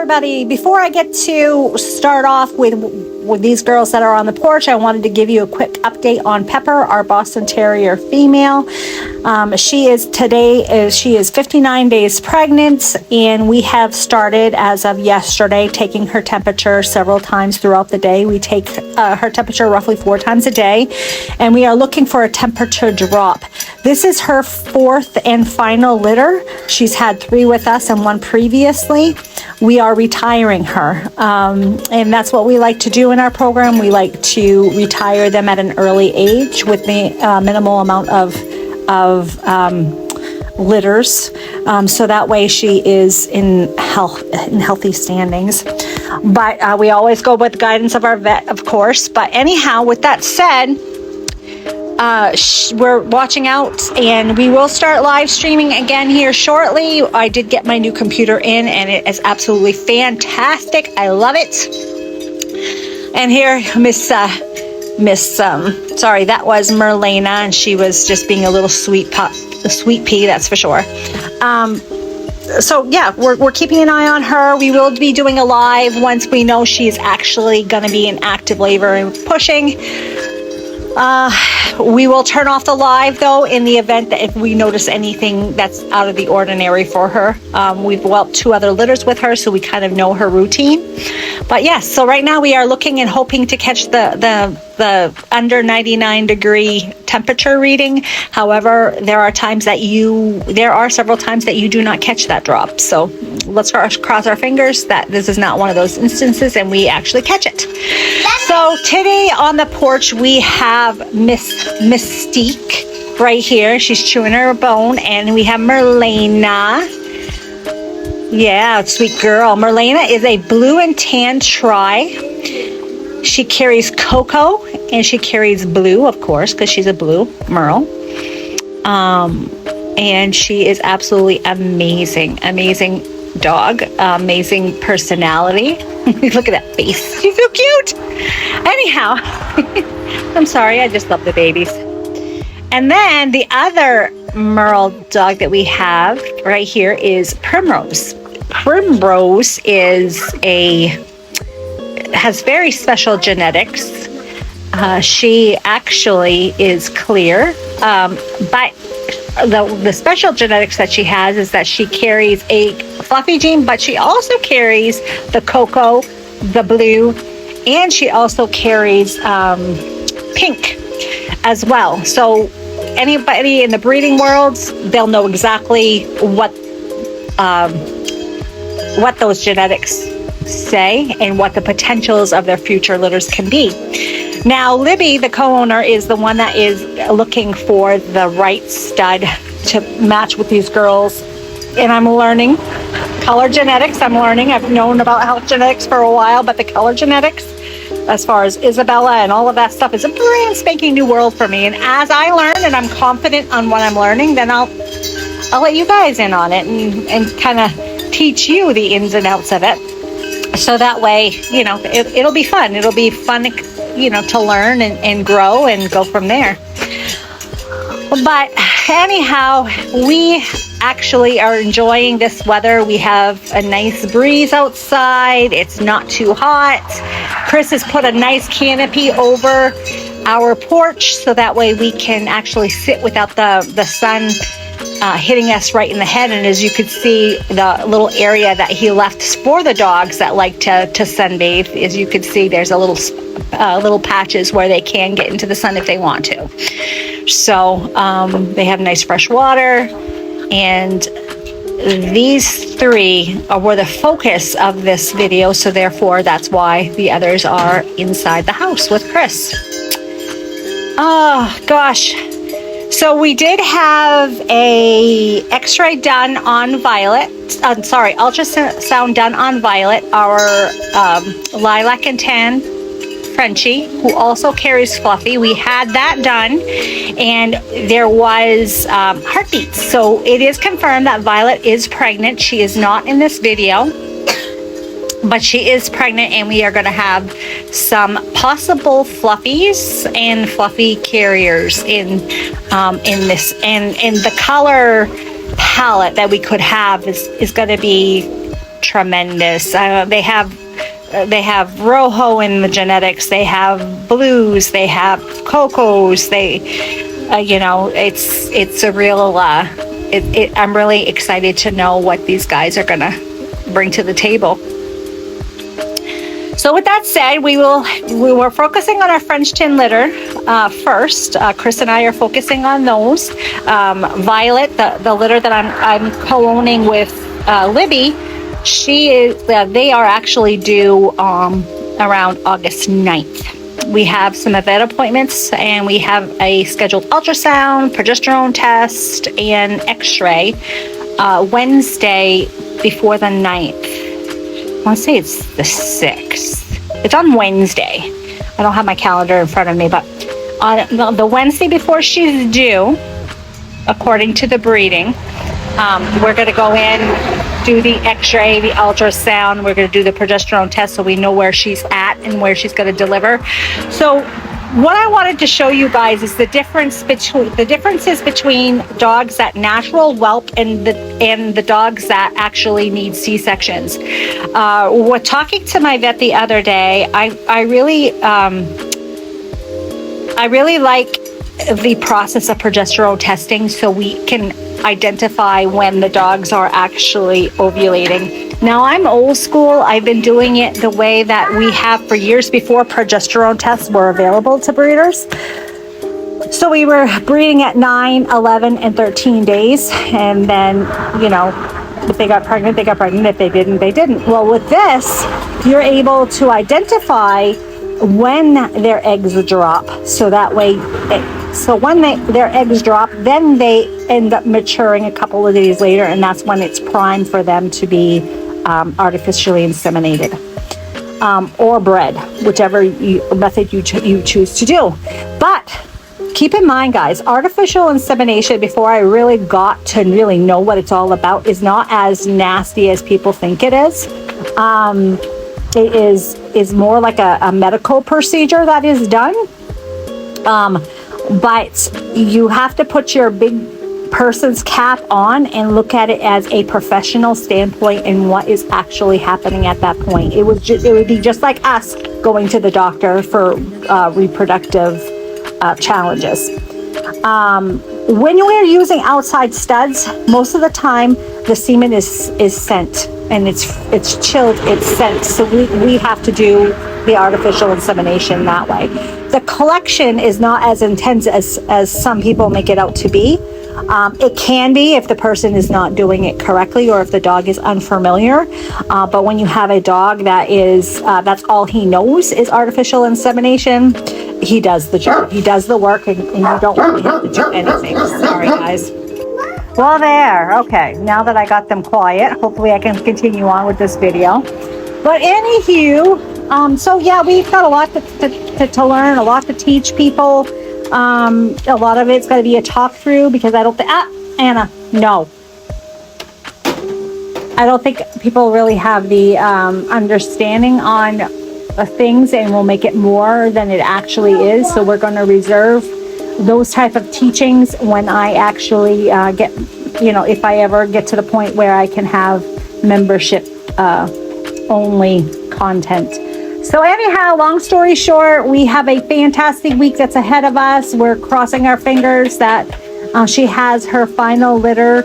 everybody. Before I get to start off with these girls that are on the porch, I wanted to give you a quick update on Pepper, our Boston Terrier female. She is 59 days pregnant, and we have started as of yesterday taking her temperature several times throughout the day. We take her temperature roughly 4 times a day, and we are looking for a temperature drop. This is her 4th and final litter. She's had 3 with us and 1 previously. We are retiring her, and that's what we like to do in our program. We like to retire them at an early age with the minimal amount of litters, so that way she is in healthy standings. But we always go with the guidance of our vet, of course. But anyhow, with that said, we're watching out, and we will start live streaming again here shortly. I did get my new computer in, and it is absolutely fantastic. I love it. And here, sorry, that was Merlina, and she was just being a little sweet pea, that's for sure. So yeah, we're keeping an eye on her. We will be doing a live once we know she's actually going to be in active labor and pushing. We will turn off the live, though, in the event that if we notice anything that's out of the ordinary for her. We've whelped 2 other litters with her, so we kind of know her routine. But yes, so right now we are looking and hoping to catch the under 99 degree temperature reading. However, there are several times that you do not catch that drop. So let's cross our fingers that this is not one of those instances and we actually catch it. So today on the porch we have Miss Mystique right here. She's chewing her bone, and we have Merlina. Yeah, sweet girl. Merlina is a blue and tan tri. She carries Coco, and she carries Blue, of course, because she's a blue Merle. And she is absolutely amazing dog, amazing personality. Look at that face. She's so cute. Anyhow, I'm sorry, I just love the babies. And then the other Merle dog that we have right here is Primrose. Primrose has very special genetics. She actually is clear, but the special genetics that she has is that she carries a fluffy gene, but she also carries the Coco, the Blue, and she also carries pink as well. So anybody in the breeding worlds, they'll know exactly what those genetics say and what the potentials of their future litters can be. Now, Libby, the co-owner, is the one that is looking for the right stud to match with these girls. And I'm learning color genetics. I've known about health genetics for a while, but the color genetics, as far as Isabella and all of that stuff, is a brand spanking new world for me. And as I learn and I'm confident on what I'm learning, then I'll let you guys in on it and kind of teach you the ins and outs of it. So that way, it'll be fun. It'll be fun, to learn and grow and go from there. But anyhow, we actually are enjoying this weather. We have a nice breeze outside. It's not too hot. Chris has put a nice canopy over our porch so that way we can actually sit without the sun hitting us right in the head. And as you could see, the little area that he left for the dogs that like to sunbathe, as you could see, there's a little patches where they can get into the sun if they want to. So they have nice fresh water, and these 3 were the focus of this video, so therefore that's why the others are inside the house with Chris. Oh gosh. So we did have a x-ray done on Violet. Ultrasound done on Violet, our lilac and tan Frenchie, who also carries Fluffy. We had that done, and there was heartbeats. So it is confirmed that Violet is pregnant. She is not in this video, but she is pregnant, and we are going to have some possible fluffies and fluffy carriers in this, and the color palette that we could have is going to be tremendous. They have Rojo in the genetics. They have Blues. They have Cocos. It's a real. I'm really excited to know what these guys are gonna bring to the table. So with that said, we were focusing on our French tin litter first. Chris and I are focusing on those. Violet, the litter that I'm co-owning with Libby, they are actually due around August 9th. We have some vet appointments, and we have a scheduled ultrasound, progesterone test, and x-ray Wednesday before the 9th. I want to say it's the 6th. It's on Wednesday. I don't have my calendar in front of me, but on the Wednesday before she's due, according to the breeding, we're going to go in, do the x-ray, the ultrasound. We're going to do the progesterone test so we know where she's at and where she's going to deliver. So what I wanted to show you guys is the differences between dogs that natural whelp and the dogs that actually need C-sections. We're talking to my vet the other day. I really like the process of progesterone testing so we can identify when the dogs are actually ovulating. Now, I'm old school. I've been doing it the way that we have for years before progesterone tests were available to breeders. So we were breeding at 9, 11, and 13 days. And then, if they got pregnant, they got pregnant. If they didn't, they didn't. Well, with this, you're able to identify when their eggs drop. So that way, when their eggs drop, then they end up maturing a couple of days later. And that's when it's prime for them to be artificially inseminated or bred, whichever method you choose to do. But keep in mind, guys, artificial insemination, before I really got to really know what it's all about, is not as nasty as people think it is. It is more like a medical procedure that is done. But you have to put your big person's cap on and look at it as a professional standpoint and what is actually happening at that point. It would be just like us going to the doctor for reproductive challenges. When we're using outside studs, most of the time the semen is sent, and it's chilled, it's sent. So we have to do the artificial insemination that way. The collection is not as intense as some people make it out to be. It can be if the person is not doing it correctly or if the dog is unfamiliar. But when you have a dog that is, that's all he knows is artificial insemination, he does the job. He does the work, and you don't really have to do anything. Sorry, guys. Well, there. Okay, now that I got them quiet, hopefully I can continue on with this video. But anywho, so yeah, we've got a lot to learn, a lot to teach people. A lot of it's got to be a talk through, because I don't think, Anna, no. I don't think people really have the understanding on things, and will make it more than it actually is. So we're going to reserve those type of teachings when I actually get, if I ever get to the point where I can have membership only content. So anyhow, long story short, we have a fantastic week that's ahead of us. We're crossing our fingers that she has her final litter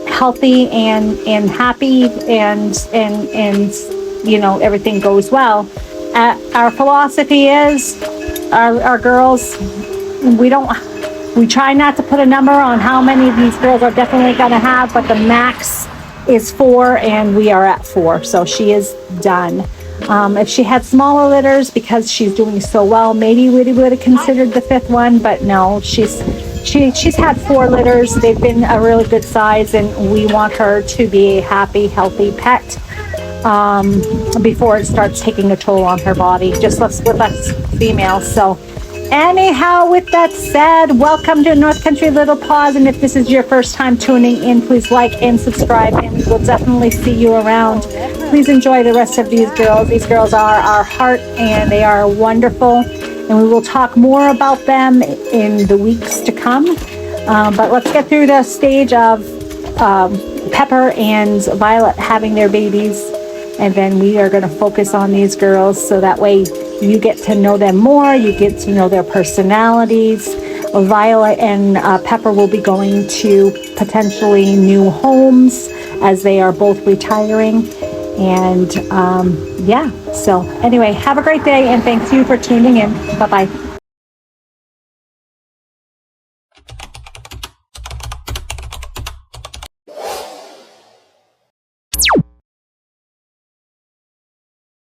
healthy and happy, and everything goes well. Our philosophy is our girls, we try not to put a number on how many of these girls are definitely going to have, but the max is 4, and we are at 4. So she is done. If she had smaller litters, because she's doing so well, maybe we would have considered the 5th one, but no, she's had 4 litters. They've been a really good size, and we want her to be a happy, healthy pet before it starts taking a toll on her body, just with us females. So anyhow, with that said, welcome to North Country Little Paws, and if this is your first time tuning in, please like and subscribe, and we will definitely see you around. Please enjoy the rest of these girls. These girls are our heart, and they are wonderful, and we will talk more about them in the weeks to come. But let's get through the stage of Pepper and Violet having their babies, and then we are going to focus on these girls so that way you get to know them more, you get to know their personalities. Violet and Pepper will be going to potentially new homes as they are both retiring. And yeah, so anyway, have a great day, and thanks you for tuning in. Bye-bye.